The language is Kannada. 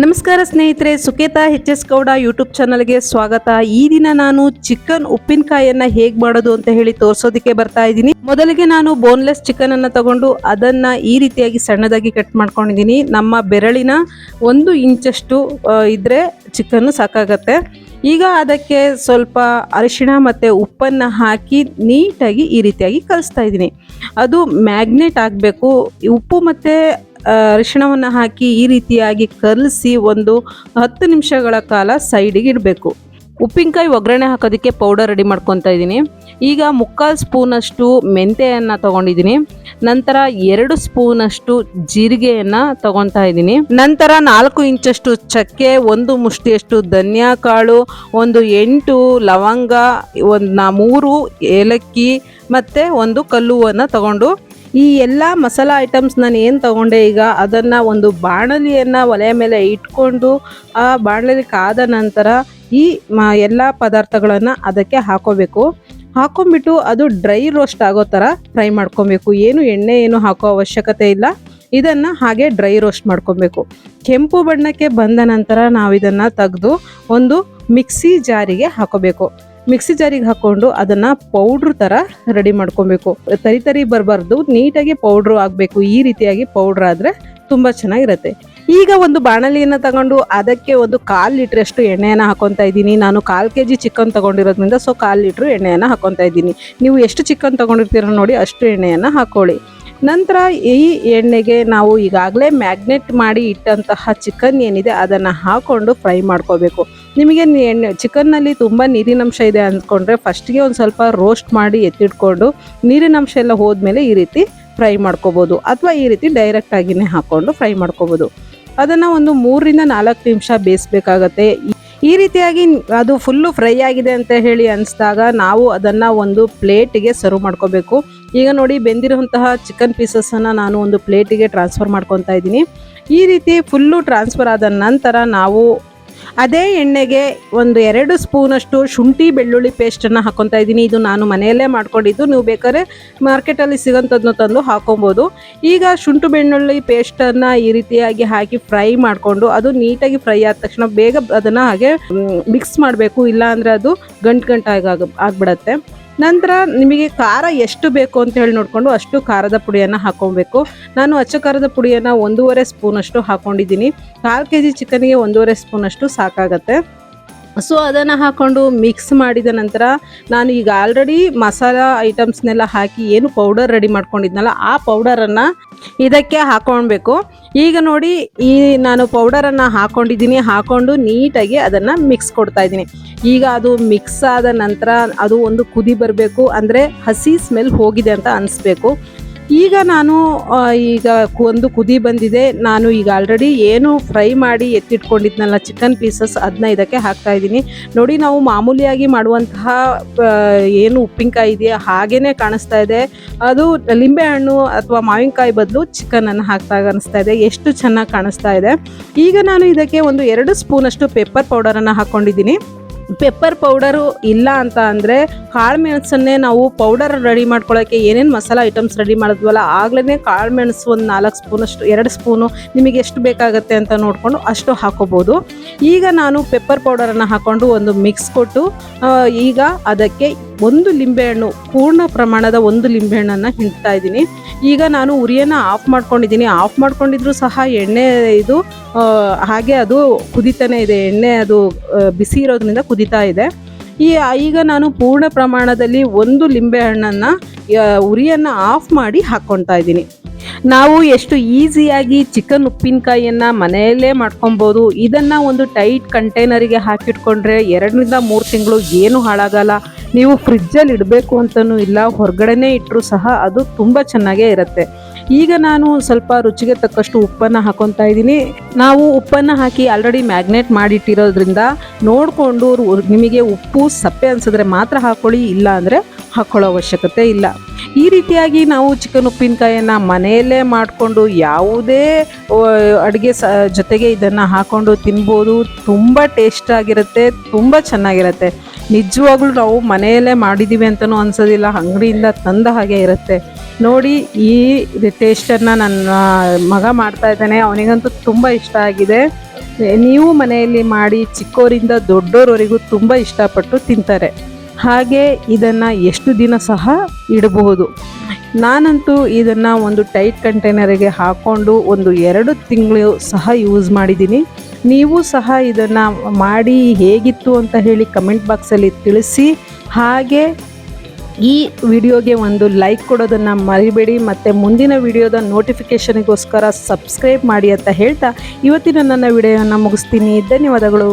ನಮಸ್ಕಾರ ಸ್ನೇಹಿತರೆ, ಸುಕೇತಾ ಎಚ್.ಎಸ್. ಗೌಡ ಯೂಟ್ಯೂಬ್ ಚಾನಲ್ಗೆ ಸ್ವಾಗತ. ಈ ದಿನ ನಾನು ಚಿಕನ್ ಉಪ್ಪಿನಕಾಯಿಯನ್ನ ಹೇಗೆ ಮಾಡೋದು ಅಂತ ಹೇಳಿ ತೋರಿಸೋದಕ್ಕೆ ಬರ್ತಾ ಇದ್ದೀನಿ. ಮೊದಲಿಗೆ ನಾನು ಬೋನ್ಲೆಸ್ ಚಿಕನ್ ಅನ್ನ ತಗೊಂಡು ಅದನ್ನ ಈ ರೀತಿಯಾಗಿ ಸಣ್ಣದಾಗಿ ಕಟ್ ಮಾಡ್ಕೊಂಡಿದ್ದೀನಿ. ನಮ್ಮ ಬೆರಳಿನ 1 ಇಂಚಷ್ಟು ಇದ್ರೆ ಚಿಕನ್ ಸಾಕಾಗತ್ತೆ. ಈಗ ಅದಕ್ಕೆ ಸ್ವಲ್ಪ ಅರಿಶಿಣ ಮತ್ತು ಉಪ್ಪನ್ನು ಹಾಕಿ ನೀಟಾಗಿ ಈ ರೀತಿಯಾಗಿ ಕಲಿಸ್ತಾ ಇದ್ದೀನಿ. ಅದು ಮ್ಯಾಗ್ನೇಟ್ ಆಗಬೇಕು. ಉಪ್ಪು ಮತ್ತು ಅರಿಶಿಣವನ್ನು ಹಾಕಿ ಈ ರೀತಿಯಾಗಿ ಕಲಸಿ ಒಂದು 10 ನಿಮಿಷಗಳ ಕಾಲ ಸೈಡಿಗೆ ಇಡಬೇಕು. ಉಪ್ಪಿನಕಾಯಿ ಒಗ್ಗರಣೆ ಹಾಕೋದಕ್ಕೆ ಪೌಡರ್ ರೆಡಿ ಮಾಡ್ಕೊತಾ ಇದ್ದೀನಿ. ಈಗ 3/4 ಸ್ಪೂನಷ್ಟು ಮೆಂತೆಯನ್ನು ತೊಗೊಂಡಿದ್ದೀನಿ. ನಂತರ 2 ಸ್ಪೂನಷ್ಟು ಜೀರಿಗೆಯನ್ನು ತೊಗೊತಾ ಇದ್ದೀನಿ. ನಂತರ 4 ಇಂಚಷ್ಟು ಚಕ್ಕೆ, 1 ಮುಷ್ಟಿಯಷ್ಟು ಧನಿಯಾ ಕಾಳು, 8 ಲವಂಗ, 3 ಏಲಕ್ಕಿ ಮತ್ತು 1 ಕಲ್ಲುವನ್ನು ತಗೊಂಡು ಈ ಎಲ್ಲ ಮಸಾಲ ಐಟಮ್ಸ್ ನಾನು ಏನು ತೊಗೊಂಡೆ ಈಗ ಅದನ್ನು ಒಂದು ಬಾಣಲಿಯನ್ನು ಒಲೆಯ ಮೇಲೆ ಇಟ್ಕೊಂಡು ಆ ಬಾಣಲಿ ಕಾದ ನಂತರ ಈ ಎಲ್ಲ ಪದಾರ್ಥಗಳನ್ನು ಅದಕ್ಕೆ ಹಾಕೋಬೇಕು. ಹಾಕೊಂಡ್ಬಿಟ್ಟು ಅದು ಡ್ರೈ ರೋಸ್ಟ್ ಆಗೋ ಥರ ಫ್ರೈ ಮಾಡ್ಕೊಬೇಕು. ಎಣ್ಣೆ ಏನು ಹಾಕೋ ಅವಶ್ಯಕತೆ ಇಲ್ಲ. ಇದನ್ನು ಹಾಗೆ ಡ್ರೈ ರೋಸ್ಟ್ ಮಾಡ್ಕೊಬೇಕು. ಕೆಂಪು ಬಣ್ಣಕ್ಕೆ ಬಂದ ನಂತರ ನಾವು ಇದನ್ನು ತೆಗೆದು ಒಂದು ಮಿಕ್ಸಿ ಜಾರಿಗೆ ಹಾಕೋಬೇಕು. ಮಿಕ್ಸಿ ಜಾರಿಗೆ ಹಾಕ್ಕೊಂಡು ಅದನ್ನು ಪೌಡ್ರ್ ಥರ ರೆಡಿ ಮಾಡ್ಕೊಬೇಕು. ತರಿ ಬರಬಾರ್ದು, ನೀಟಾಗಿ ಪೌಡ್ರು ಆಗಬೇಕು. ಈ ರೀತಿಯಾಗಿ ಪೌಡ್ರ್ ಆದರೆ ತುಂಬ ಚೆನ್ನಾಗಿರುತ್ತೆ. ಈಗ ಒಂದು ಬಾಣಲಿಯನ್ನು ತಗೊಂಡು ಅದಕ್ಕೆ 1/4 ಲೀಟ್ರಷ್ಟು ಎಣ್ಣೆಯನ್ನು ಹಾಕೊತಾ ಇದ್ದೀನಿ. ನಾನು 1/4 kg ಚಿಕನ್ ತೊಗೊಂಡಿರೋದ್ರಿಂದ 1/4 ಲೀಟ್ರ್ ಎಣ್ಣೆಯನ್ನು ಹಾಕೊತಾ ಇದ್ದೀನಿ. ನೀವು ಎಷ್ಟು ಚಿಕನ್ ತೊಗೊಂಡಿರ್ತೀರ ನೋಡಿ ಅಷ್ಟು ಎಣ್ಣೆಯನ್ನು ಹಾಕ್ಕೊಳ್ಳಿ. ನಂತರ ಈ ಎಣ್ಣೆಗೆ ನಾವು ಈಗಾಗಲೇ ಮ್ಯಾಗ್ನೆಟ್ ಮಾಡಿ ಇಟ್ಟಂತಹ ಚಿಕನ್ ಏನಿದೆ ಅದನ್ನು ಹಾಕ್ಕೊಂಡು ಫ್ರೈ ಮಾಡ್ಕೋಬೇಕು. ನಿಮಗೆ ಚಿಕನ್ನಲ್ಲಿ ತುಂಬ ನೀರಿನಂಶ ಇದೆ ಅಂದ್ಕೊಂಡ್ರೆ ಫಸ್ಟಿಗೆ ಒಂದು ಸ್ವಲ್ಪ ರೋಸ್ಟ್ ಮಾಡಿ ಎತ್ತಿಟ್ಕೊಂಡು ನೀರಿನಂಶ ಎಲ್ಲ ಹೋದ್ಮೇಲೆ ಈ ರೀತಿ ಫ್ರೈ ಮಾಡ್ಕೋಬೋದು, ಅಥವಾ ಈ ರೀತಿ ಡೈರೆಕ್ಟಾಗಿಯೇ ಹಾಕ್ಕೊಂಡು ಫ್ರೈ ಮಾಡ್ಕೋಬೋದು. ಅದನ್ನು ಒಂದು 3 ರಿಂದ 4 ನಿಮಿಷ ಬೇಯಿಸ್ಬೇಕಾಗತ್ತೆ. ಈ ರೀತಿಯಾಗಿ ಅದು ಫುಲ್ಲು ಫ್ರೈ ಆಗಿದೆ ಅಂತ ಹೇಳಿ ಅನಿಸಿದಾಗ ನಾವು ಅದನ್ನು ಒಂದು ಪ್ಲೇಟಿಗೆ ಸರ್ವ್ ಮಾಡ್ಕೋಬೇಕು. ಈಗ ನೋಡಿ, ಬೆಂದಿರುವಂತಹ ಚಿಕನ್ ಪೀಸಸನ್ನು ನಾನು ಒಂದು ಪ್ಲೇಟಿಗೆ ಟ್ರಾನ್ಸ್ಫರ್ ಮಾಡ್ಕೊತಾ ಇದ್ದೀನಿ. ಈ ರೀತಿ ಫುಲ್ಲು ಟ್ರಾನ್ಸ್ಫರ್ ಆದ ನಂತರ ನಾವು ಅದೇ ಎಣ್ಣೆಗೆ 2 ಸ್ಪೂನಷ್ಟು ಶುಂಠಿ ಬೆಳ್ಳುಳ್ಳಿ ಪೇಸ್ಟನ್ನು ಹಾಕ್ಕೊತಾ ಇದ್ದೀನಿ. ಇದು ನಾನು ಮನೆಯಲ್ಲೇ ಮಾಡ್ಕೊಂಡಿದ್ದು, ನೀವು ಬೇಕಾದ್ರೆ ಮಾರ್ಕೆಟಲ್ಲಿ ಸಿಗೋಂಥದ್ದನ್ನು ತಂದು ಹಾಕೊಬೋದು. ಈಗ ಶುಂಠಿ ಬೆಳ್ಳುಳ್ಳಿ ಪೇಸ್ಟನ್ನು ಈ ರೀತಿಯಾಗಿ ಹಾಕಿ ಫ್ರೈ ಮಾಡಿಕೊಂಡು ಅದು ನೀಟಾಗಿ ಫ್ರೈ ಆದ ತಕ್ಷಣ ಬೇಗ ಅದನ್ನು ಹಾಗೆ ಮಿಕ್ಸ್ ಮಾಡಬೇಕು, ಇಲ್ಲಾಂದರೆ ಅದು ಗಂಟಾಗಿ ಆಗಿಬಿಡತ್ತೆ. ನಂತರ ನಿಮಗೆ ಖಾರ ಎಷ್ಟು ಬೇಕು ಅಂತ ಹೇಳಿ ನೋಡಿಕೊಂಡು ಅಷ್ಟು ಖಾರದ ಪುಡಿಯನ್ನು ಹಾಕ್ಕೊಬೇಕು. ನಾನು ಅಚ್ಚ ಖಾರದ ಪುಡಿಯನ್ನು 1.5 ಸ್ಪೂನಷ್ಟು ಹಾಕ್ಕೊಂಡಿದ್ದೀನಿ. 1/4 kg ಚಿಕನ್ಗೆ 1.5 ಸ್ಪೂನಷ್ಟು ಸಾಕಾಗತ್ತೆ. ಸೊ ಅದನ್ನು ಹಾಕ್ಕೊಂಡು ಮಿಕ್ಸ್ ಮಾಡಿದ ನಂತರ ನಾನು ಈಗ ಆಲ್ರೆಡಿ ಮಸಾಲ ಐಟಮ್ಸ್ನೆಲ್ಲ ಹಾಕಿ ಏನು ಪೌಡರ್ ರೆಡಿ ಮಾಡ್ಕೊಂಡಿದ್ನಲ್ಲ ಆ ಪೌಡರನ್ನು ಇದಕ್ಕೆ ಹಾಕ್ಕೊಳ್ಬೇಕು. ಈಗ ನೋಡಿ, ನಾನು ಪೌಡರನ್ನು ಹಾಕ್ಕೊಂಡು ನೀಟಾಗಿ ಅದನ್ನು ಮಿಕ್ಸ್ ಕೊಡ್ತಾ ಇದ್ದೀನಿ. ಈಗ ಅದು ಮಿಕ್ಸ್ ಆದ ನಂತರ ಅದು ಒಂದು ಕುದಿ ಬರಬೇಕು, ಅಂದರೆ ಹಸಿ ಸ್ಮೆಲ್ ಹೋಗಿದೆ ಅಂತ ಅನಿಸ್ಬೇಕು. ಈಗ ನಾನು ಒಂದು ಕುದಿ ಬಂದಿದೆ. ನಾನು ಈಗ ಆಲ್ರೆಡಿ ಏನು ಫ್ರೈ ಮಾಡಿ ಎತ್ತಿಟ್ಕೊಂಡಿದ್ನಲ್ಲ ಚಿಕನ್ ಪೀಸಸ್ ಅದನ್ನ ಇದಕ್ಕೆ ಹಾಕ್ತಾ ಇದ್ದೀನಿ. ನೋಡಿ, ನಾವು ಮಾಮೂಲಿಯಾಗಿ ಮಾಡುವಂತಹ ಏನು ಉಪ್ಪಿನಕಾಯಿ ಇದೆಯಾ ಹಾಗೇ ಕಾಣಿಸ್ತಾ ಇದೆ. ಅದು ಲಿಂಬೆಹಣ್ಣು ಅಥವಾ ಮಾವಿನಕಾಯಿ ಬದಲು ಚಿಕನನ್ನು ಹಾಕ್ದಾಗ ಅನಿಸ್ತಾ ಇದೆ. ಎಷ್ಟು ಚೆನ್ನಾಗಿ ಕಾಣಿಸ್ತಾ ಇದೆ. ಈಗ ನಾನು ಇದಕ್ಕೆ 2 ಸ್ಪೂನಷ್ಟು ಪೆಪ್ಪರ್ ಪೌಡರನ್ನು ಹಾಕ್ಕೊಂಡಿದ್ದೀನಿ. ಪೆಪ್ಪರ್ ಪೌಡರು ಇಲ್ಲ ಅಂತ ಅಂದರೆ ಕಾಳು ಮೆಣಸನ್ನೇ ನಾವು ಪೌಡರ್ ರೆಡಿ ಮಾಡ್ಕೊಳ್ಳೋಕ್ಕೆ ಏನೇನು ಮಸಾಲ ಐಟಮ್ಸ್ ರೆಡಿ ಮಾಡಿದ್ವಲ್ಲ ಆಗಲೇ ಕಾಳು ಮೆಣಸು 4 ಸ್ಪೂನಷ್ಟು 2 ಸ್ಪೂನು ನಿಮಗೆ ಎಷ್ಟು ಬೇಕಾಗತ್ತೆ ಅಂತ ನೋಡಿಕೊಂಡು ಅಷ್ಟು ಹಾಕೋಬೋದು. ಈಗ ನಾನು ಪೆಪ್ಪರ್ ಪೌಡರನ್ನು ಹಾಕ್ಕೊಂಡು ಒಂದು ಮಿಕ್ಸ್ ಕೊಟ್ಟು ಈಗ ಅದಕ್ಕೆ 1 ಲಿಂಬೆಹಣ್ಣು, ಪೂರ್ಣ ಪ್ರಮಾಣದ 1 ಲಿಂಬೆಹಣ್ಣನ್ನು ಹಿಂಡ್ತಾ ಇದ್ದೀನಿ. ಈಗ ನಾನು ಉರಿಯನ್ನು ಆಫ್ ಮಾಡ್ಕೊಂಡಿದ್ದೀನಿ. ಆಫ್ ಮಾಡ್ಕೊಂಡಿದ್ರು ಸಹ ಎಣ್ಣೆ ಇದು ಹಾಗೆ ಅದು ಕುದಿತಾನೆ ಇದೆ. ಎಣ್ಣೆ ಅದು ಬಿಸಿ ಇರೋದ್ರಿಂದ ಕುದಿತಾ ಇದೆ. ಈಗ ನಾನು ಪೂರ್ಣ ಪ್ರಮಾಣದಲ್ಲಿ 1 ಲಿಂಬೆಹಣ್ಣನ್ನು ಉರಿಯನ್ನು ಆಫ್ ಮಾಡಿ ಹಾಕ್ಕೊತಾ ಇದ್ದೀನಿ. ನಾವು ಎಷ್ಟು ಈಸಿಯಾಗಿ ಚಿಕನ್ ಉಪ್ಪಿನಕಾಯಿಯನ್ನು ಮನೆಯಲ್ಲೇ ಮಾಡ್ಕೊಬೋದು. ಇದನ್ನು ಒಂದು ಟೈಟ್ ಕಂಟೈನರಿಗೆ ಹಾಕಿಟ್ಕೊಂಡ್ರೆ 2 ರಿಂದ 3 ತಿಂಗಳು ಏನು ಹಾಳಾಗಲ್ಲ. ನೀವು ಫ್ರಿಜ್ಜಲ್ಲಿ ಇಡಬೇಕು ಅಂತಲೂ ಇಲ್ಲ, ಹೊರಗಡೆನೇ ಇಟ್ಟರೂ ಸಹ ಅದು ತುಂಬ ಚೆನ್ನಾಗೇ ಇರುತ್ತೆ. ಈಗ ನಾನು ಸ್ವಲ್ಪ ರುಚಿಗೆ ತಕ್ಕಷ್ಟು ಉಪ್ಪನ್ನು ಹಾಕ್ಕೊತಾ ಇದ್ದೀನಿ. ನಾವು ಉಪ್ಪನ್ನು ಹಾಕಿ ಆಲ್ರೆಡಿ ಮ್ಯಾಗ್ನೇಟ್ ಮಾಡಿಟ್ಟಿರೋದ್ರಿಂದ ನೋಡಿಕೊಂಡು ನಿಮಗೆ ಉಪ್ಪು ಸಪ್ಪೆ ಅನಿಸಿದ್ರೆ ಮಾತ್ರ ಹಾಕ್ಕೊಳ್ಳಿ, ಇಲ್ಲ ಅಂದರೆ ಹಾಕ್ಕೊಳ್ಳೋ ಅವಶ್ಯಕತೆ ಇಲ್ಲ. ಈ ರೀತಿಯಾಗಿ ನಾವು ಚಿಕನ್ ಉಪ್ಪಿನಕಾಯಿಯನ್ನು ಮನೆಯಲ್ಲೇ ಮಾಡಿಕೊಂಡು ಯಾವುದೇ ಅಡುಗೆ ಜೊತೆಗೆ ಇದನ್ನು ಹಾಕ್ಕೊಂಡು ತಿನ್ಬೋದು. ತುಂಬ ಟೇಸ್ಟಾಗಿರುತ್ತೆ, ತುಂಬ ಚೆನ್ನಾಗಿರುತ್ತೆ. ನಿಜವಾಗ್ಲೂ ನಾವು ಮನೆಯಲ್ಲೇ ಮಾಡಿದ್ದೀವಿ ಅಂತಲೂ ಅನ್ಸೋದಿಲ್ಲ, ಅಂಗಡಿಯಿಂದ ತಂದ ಹಾಗೆ ಇರುತ್ತೆ. ನೋಡಿ, ಈ ಟೇಸ್ಟನ್ನು ನನ್ನ ಮಗ ಮಾಡ್ತಾ ಇದ್ದಾನೆ, ಅವನಿಗಂತೂ ತುಂಬ ಇಷ್ಟ ಆಗಿದೆ. ನೀವು ಮನೆಯಲ್ಲಿ ಮಾಡಿ ಚಿಕ್ಕವರಿಂದ ದೊಡ್ಡೋರವರೆಗೂ ತುಂಬ ಇಷ್ಟಪಟ್ಟು ತಿಂತಾರೆ. ಹಾಗೆ ಇದನ್ನು ಎಷ್ಟು ದಿನ ಸಹ ಇಡಬಹುದು. ನಾನಂತೂ ಇದನ್ನು ಒಂದು ಟೈಟ್ ಕಂಟೈನರಿಗೆ ಹಾಕ್ಕೊಂಡು ಒಂದು 2 ತಿಂಗಳು ಸಹ ಯೂಸ್ ಮಾಡಿದ್ದೀನಿ. ನೀವು ಸಹ ಇದನ್ನು ಮಾಡಿ ಹೇಗಿತ್ತು ಅಂತ ಹೇಳಿ ಕಮೆಂಟ್ ಬಾಕ್ಸಲ್ಲಿ ತಿಳಿಸಿ. ಹಾಗೆ ಈ ವಿಡಿಯೋಗೆ ಒಂದು ಲೈಕ್ ಕೊಡೋದನ್ನು ಮರಿಬೇಡಿ, ಮತ್ತು ಮುಂದಿನ ವಿಡಿಯೋದ ನೋಟಿಫಿಕೇಷನಿಗೋಸ್ಕರ ಸಬ್ಸ್ಕ್ರೈಬ್ ಮಾಡಿ ಅಂತ ಹೇಳ್ತಾ ಇವತ್ತಿನ ನನ್ನ ವಿಡಿಯೋನ ಮುಗಿಸ್ತೀನಿ. ಧನ್ಯವಾದಗಳು.